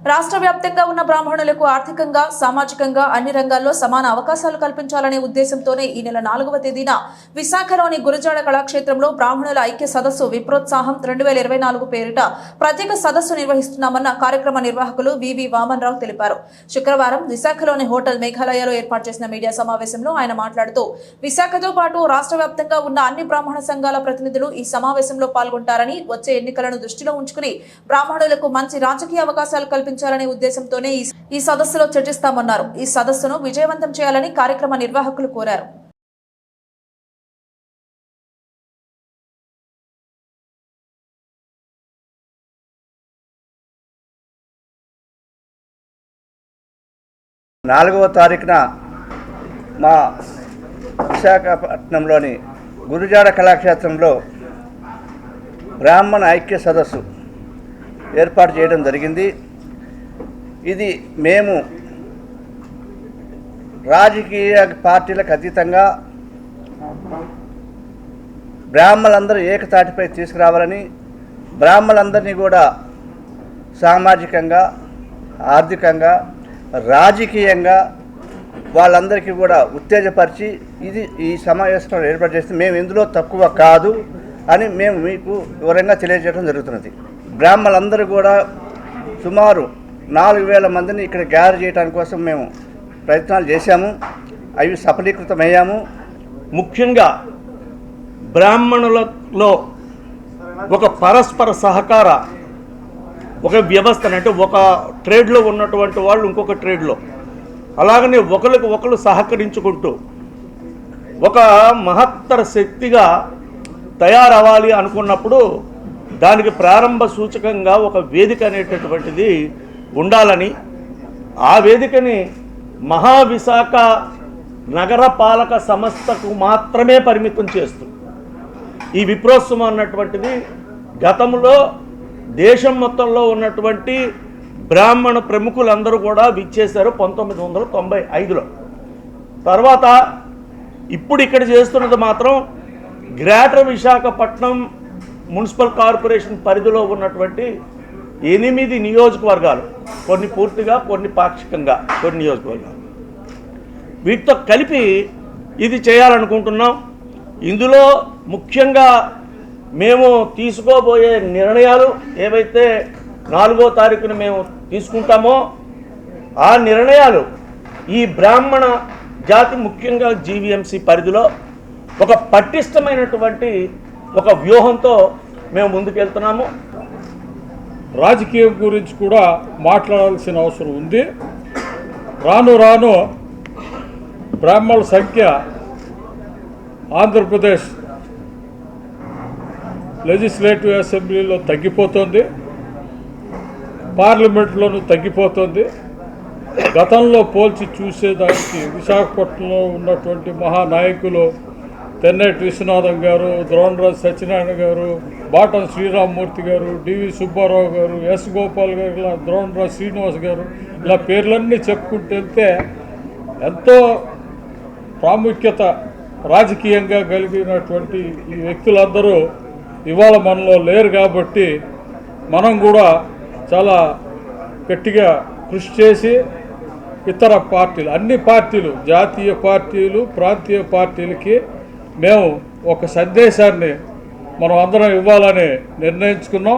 రాష్ట్ర వ్యాప్తంగా ఉన్న బ్రాహ్మణులకు ఆర్థికంగా సామాజికంగా అన్ని రంగాల్లో సమాన అవకాశాలు కల్పించాలనే ఉద్దేశంతోనే ఈ నెల 4వ తేదీన విశాఖలోని గురజాడ కళాక్షేత్రంలో బ్రాహ్మణుల ఐక్య సదస్సు విప్రోత్సాహం 2024 పేరిట ప్రత్యేక సదస్సు నిర్వహిస్తున్నామన్న కార్యక్రమ నిర్వాహకులు వివి వామన్ రావు తెలిపారు. శుక్రవారం విశాఖలోని హోటల్ మేఘాలయలో ఏర్పాటు చేసిన మీడియా సమావేశంలో ఆయన మాట్లాడుతూ విశాఖతో పాటు రాష్ట్ర వ్యాప్తంగా ఉన్న అన్ని బ్రాహ్మణ సంఘాల ప్రతినిధులు ఈ సమావేశంలో పాల్గొంటారని, వచ్చే ఎన్నికలను దృష్టిలో ఉంచుకుని బ్రాహ్మణులకు మంచి రాజకీయ అవకాశాలు కల్పించాలనే ఉద్దేశంతోనే ఈ సదస్సులో చర్చిస్తామన్నారు. ఈ సదస్సును విజయవంతం చేయాలని కార్యక్రమ నిర్వాహకులు కోరారు. నాలుగవ తారీఖున మా విశాఖపట్నంలోని గురజాడ కళాక్షేత్రంలో బ్రాహ్మణ ఐక్య సదస్సు ఏర్పాటు చేయడం జరిగింది. ఇది మేము రాజకీయ పార్టీలకు అతీతంగా బ్రాహ్మణులందరూ ఏకతాటిపై తీసుకురావాలని, బ్రాహ్మణులందరినీ కూడా సామాజికంగా, ఆర్థికంగా, రాజకీయంగా వాళ్ళందరికీ కూడా ఉత్తేజపరిచి ఈ సమావేశంలో ఏర్పాటు చేస్తే మేము ఇందులో తక్కువ కాదు అని మేము మీకు వివరంగా తెలియజేయడం జరుగుతున్నది. బ్రాహ్మణులందరూ కూడా సుమారు 4000 మందిని ఇక్కడ గ్యాదర్ చేయడానికి కోసం మేము ప్రయత్నాలు చేశాము. అవి సఫలీకృతమయ్యాము. ముఖ్యంగా బ్రాహ్మణులలో ఒక పరస్పర సహకార ఒక వ్యవస్థ, అంటే ఒక ట్రేడ్లో ఉన్నటువంటి వాళ్ళు ఇంకొక ట్రేడ్లో, అలాగనే ఒకరికి ఒకరు సహకరించుకుంటూ ఒక మహత్తర శక్తిగా తయారవ్వాలి అనుకున్నప్పుడు దానికి ప్రారంభ సూచకంగా ఒక వేదిక అనేటటువంటిది ఉండాలని, ఆ వేదికని మహావిశాఖ నగర పాలక సంస్థకు మాత్రమే పరిమితం చేస్తూ ఈ విప్రోత్సవం అన్నటువంటిది గతంలో దేశం మొత్తంలో ఉన్నటువంటి బ్రాహ్మణ ప్రముఖులందరూ కూడా విచ్చేశారు 1995లో. తర్వాత ఇప్పుడు ఇక్కడ చేస్తున్నది మాత్రం గ్రేటర్ విశాఖపట్నం మున్సిపల్ కార్పొరేషన్ పరిధిలో ఉన్నటువంటి 8 నియోజకవర్గాలు, కొన్ని పూర్తిగా, కొన్ని పాక్షికంగా, కొన్ని నియోజకవర్గాలు, వీటితో కలిపి ఇది చేయాలనుకుంటున్నాం. ఇందులో ముఖ్యంగా మేము తీసుకోబోయే నిర్ణయాలు ఏవైతే 4వ తారీఖున మేము తీసుకుంటామో ఆ నిర్ణయాలు ఈ బ్రాహ్మణ జాతి, ముఖ్యంగా జీవీఎంసీ పరిధిలో ఒక పటిష్టమైనటువంటి ఒక వ్యూహంతో మేము ముందుకెళ్తున్నాము. రాజకీయం గురించి కూడా మాట్లాడాల్సిన అవసరం ఉంది. రాను రాను బ్రాహ్మణుల సంఖ్య ఆంధ్రప్రదేశ్ లెజిస్లేటివ్ అసెంబ్లీలో తగ్గిపోతుంది, పార్లమెంట్లోనూ తగ్గిపోతుంది. గతంలో పోల్చి చూసేదానికి విశాఖపట్నంలో ఉన్నటువంటి మహానాయకులు తెన్నేటి విశ్వనాథం గారు, ద్రోణరాజు సత్యనారాయణ గారు, బాటం శ్రీరామ్మూర్తి గారు, డివి సుబ్బారావు గారు, ఎస్ గోపాల్ గారు, ఇలా ద్రోణరాజు శ్రీనివాస్ గారు, ఇలా పేర్లన్నీ చెప్పుకుంటూ వెళ్తే ఎంతో ప్రాముఖ్యత రాజకీయంగా కలిగినటువంటి ఈ వ్యక్తులందరూ ఇవాళ మనలో లేరు. కాబట్టి మనం కూడా చాలా గట్టిగా కృషి చేసి ఇతర పార్టీలు, అన్ని పార్టీలు, జాతీయ పార్టీలు, ప్రాంతీయ పార్టీలకి మేము ఒక సందేశాన్ని మనం అందరం ఇవ్వాలని నిర్ణయించుకున్నాం.